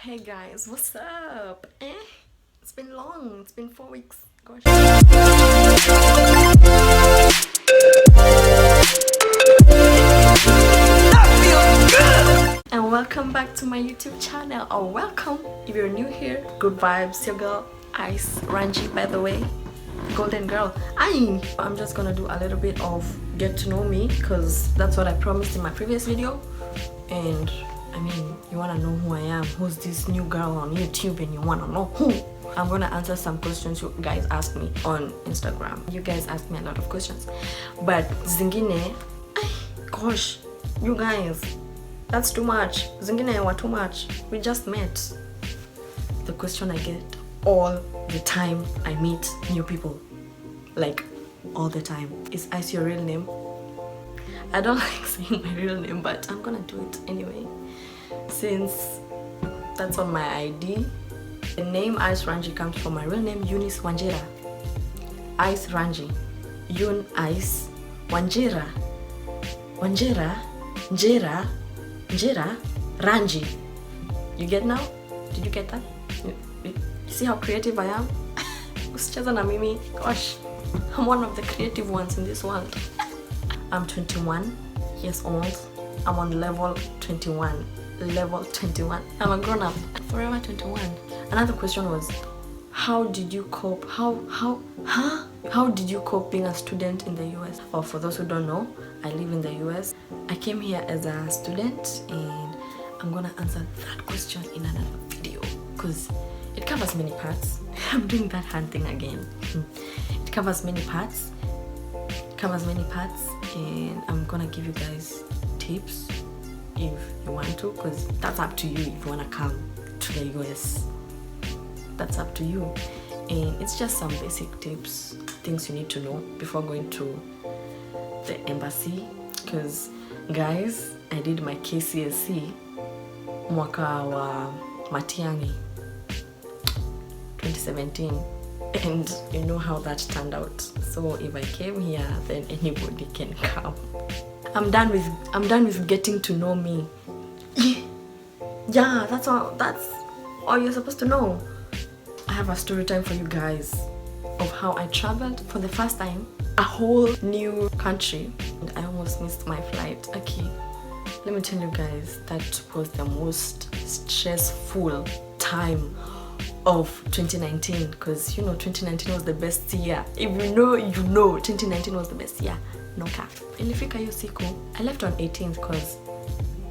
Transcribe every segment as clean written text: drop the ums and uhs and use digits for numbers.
Hey guys, what's up? It's been long. It's been 4 weeks. Gosh. And welcome back to my YouTube channel. Or welcome if you're new here. Good vibes, your girl Ice Ranji, by the way. Golden girl. I'm just gonna do a little bit of get to know me because that's what I promised in my previous video. And I mean, you wanna know who I am, who's this new girl on YouTube, and you wanna know who. I'm gonna answer some questions you guys asked me on Instagram. You guys asked me a lot of questions, but zingine, gosh, you guys, that's too much. Zingine were too much. We just met. The question I get all the time I meet new people, like all the time, is Ice your real name? I don't like saying my real name, but I'm gonna do it anyway since that's on my ID. The name Ice Ranji comes from my real name, Eunice Wanjira. Ice Ranji, Yun Ice Wanjira, Wanjira, Njera, Njera, Ranji. You get now? Did you get that? You see how creative I am? Usicheza na mimi. Gosh, I'm one of the creative ones in this world. I'm 21 years old. I'm on level 21. Level 21. I'm a grown up. Forever 21. Another question was, how did you cope? How did you cope being a student in the US? Or for those who don't know, I live in the US. I came here as a student, and I'm gonna answer that question in another video because it covers many parts. I'm doing that hand thing again. It covers many parts. And I'm gonna give you guys tips if you want to, because that's up to you. If you want to come to the US, that's up to you. And it's just some basic tips, things you need to know before going to the embassy. Because guys, I did my KCSE mwaka wa Matiang'i 2017, and you know how that turned out. So if I came here, then anybody can come. I'm done with getting to know me. Yeah, that's all you're supposed to know. I have a story time for you guys of how I traveled for the first time, a whole new country, and I almost missed my flight. Okay, let me tell you guys, that was the most stressful time of 2019, because you know 2019 was the best year. If you know, 2019 was the best year. No cap. Ilifika hiyo siku. I left on 18th because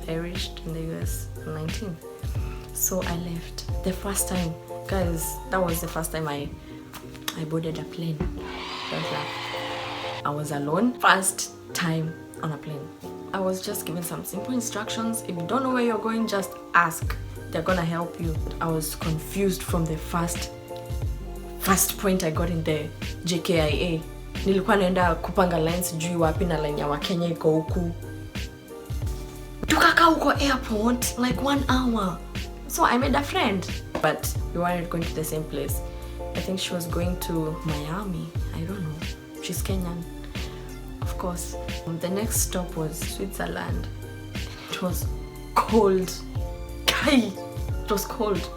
I reached in the US on 19th. So I left the first time. Guys, that was the first time I boarded a plane. I was alone. First time on a plane. I was just given some simple instructions. If you don't know where you're going, just ask. They're gonna help you. I was confused from the first point I got in the JKIA. Nilikuwa naenda kupanga lines juu wapi na line ya Wakenya iko huku. Tukakaa huko airport like 1 hour. So I made a friend, but we weren't going to the same place. I think she was going to Miami. I don't know. She's Kenyan, of course. The next stop was Switzerland. It was cold. It was cold.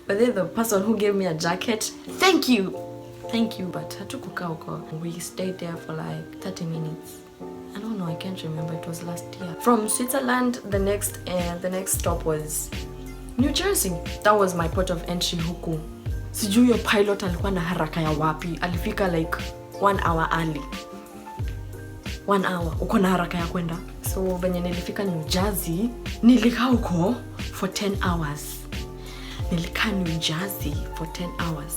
But then the person who gave me a jacket, thank you, but hatukukaa huko. We stayed there for like 30 minutes. I don't know, I can't remember, it was last year. From Switzerland, the next stop was New Jersey. That was my port of entry huku. Sijui yo pilot alikuwa na haraka ya wapi. Alifika like 1 hour early. 1 hour, uko na haraka ya kwenda. So venye nilifika New Jersey, nilikaa huko for 10 hours. Nilikaa New Jersey for 10 hours.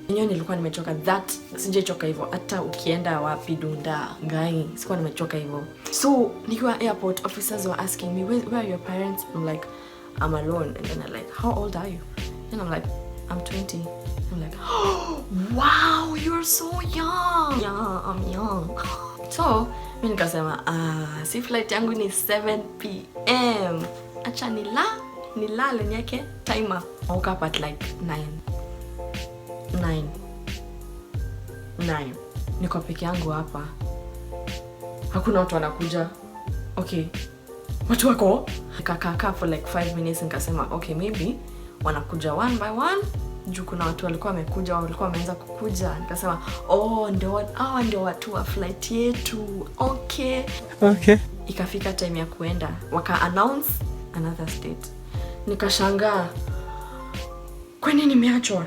Nyo nilikuwa nimechoka. That sijachoka hivyo hata ukienda wapi Dunda Ngai, sikuwa nimechoka hivyo. So nikiwa airport, officers were asking me, where are your parents? I'm like, I'm alone. And then I'm like, how old are you? And I'm like, I'm 20. I'm like, oh, wow, you're so young. Yeah, I'm young. So mimi nikasema, si flight yangu ni 7 p.m. Acha nilale niweke timer. I woke up at like 9. Niko peke yangu hapa. Hakuna watu wanakuja. Okay. Watu wako? Nikakaa for like 5 minutes nikasema, okay, maybe wanakuja one by one. Juu kuna watu walikuwa wameanza kukuja. Nikasema, oh, ndio watu wa flight yetu. Okay. Ikafika time ya kuenda, waka announce another state. Nikashangaa, kwani nimeachwa?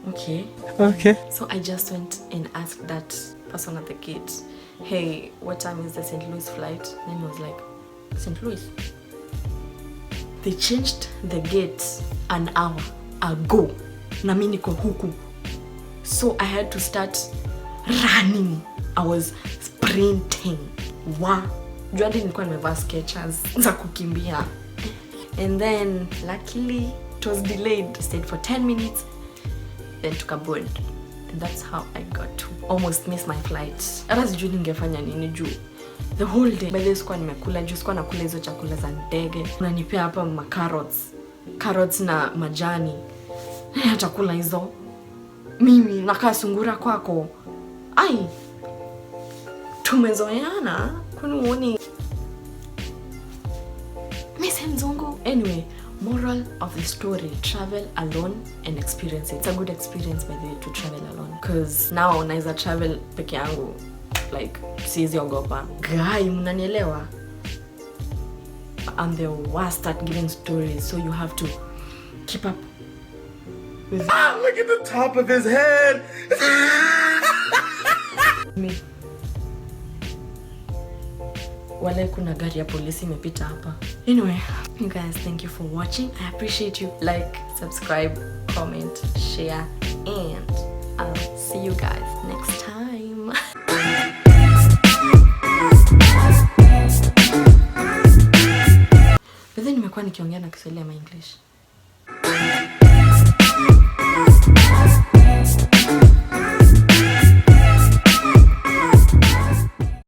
Okay. So I just went and asked that person at the gate, hey, what time is the St. Louis flight? And he was like, St. Louis? They changed the gate an hour ago. Na mimi niko huku. So I had to start running. I was sprinting. Wow. Juandi nilikuwa nimevaa Skechers za kukimbia. And then luckily it was delayed. Stayed for 10 minutes. Then took a board. And that's how I got to almost miss my flight. Hata sijui ningefanya nini juu the whole day. By the way, sikuwa nimekula juu, sikuwa nakula hizo chakula za ndege. Unanipea hapa carrots na majani. Chakula hizo. Mimi nakaa sungura kwako. Ai. Tumezoeana. Kwani uone Miss Mzungu. Anyway, moral of the story, travel alone and experience it. It's a good experience by the way to travel alone, because now naweza travel peke yangu, like siwezi ogopa. Guy, mnanielewa? I'm the worst at giving stories, so you have to keep up with look at the top of his head. me. Wale kuna gari ya polisi imepita hapa. Anyway, you guys, thank you for watching. I appreciate you. Like, subscribe, comment, share, and I'll see you guys next time. But then nimekuwa nikiongea na Kiswahili ama English.